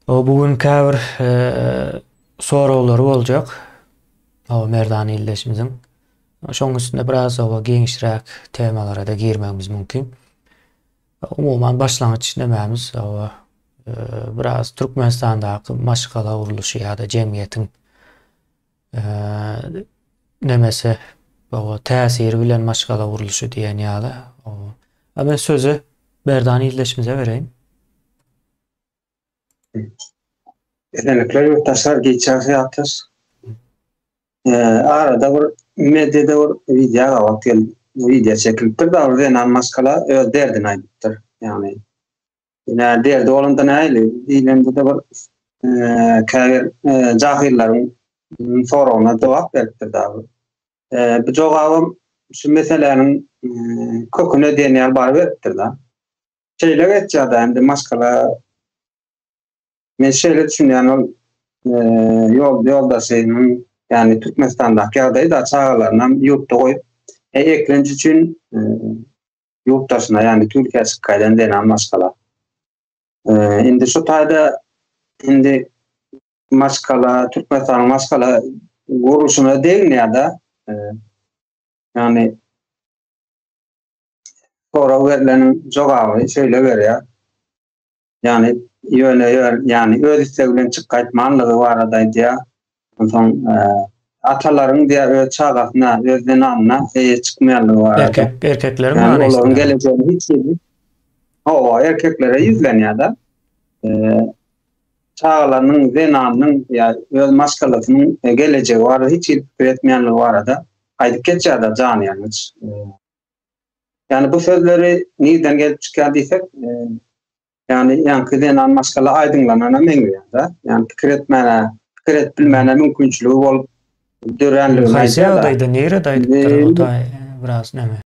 O bugün käbir soraglary boljak. O Merdany illeşimizin. Şoň üstünde biraz o geňişräk temalara da girmemiz mümkin. Umuman başlangyç nämämiz o biraz Türkmenistandaky maşgala uruluşy ýa-da jemgyýetiň nemese o täsiri bilen maşgala uruluşy diýen ýaly. Men sözü Merdany illeşimize bereýin. Edenekler yurttaşlar geçerse yaptır. Arada bir medyada bir video var. Video çekilipdir da orada en maskala öz derdini aytıptır. Yani yine derdi olanda näli? Diýilende de bir käbir jahillärin soragyna jogap beripdir da. Bu jogabym şu meseleniň köküne diýen bar beripdir da. Şeýle geçýärdi endi maskala. Men şöyle düşünýän yoldaşynyň yani Türkmenistandaky ýagdaýy da çağlaryndan ýurtda goýup eklenji üçin yurttaşyna yani Türkiýe çykýan denen maskala. Indi şu taýda indi maskala Türkmenistanyň maskala guruşuna deňňärde yani sonra verilen jogaby şöyle berýär. Yani yani öz isteglen çykýatmanlygy barada diýär. Ondan atalaryň diýär öz çagatyna, öz denanyna çykmaýanlygy barada. Erkeklerin yani manysynda. olaryň geleceğini hiç bilmir. O erkeklere yüzlenýär da. Çağlaryň denanynyň ýa öz maskalasynyň geleceği barada hiç etmeýänligi barada aýdyp geçýär da janyýanyç. Yani bu sözleri niden gelip çykýar diýsek, yani yankıdan maskala aydınlanana meňňär da. Yani pikir et bilmäne mümkinçiligi bolup dörenligi Haýsy ýagdaýda, nere daýdypdyr o da biraz näme?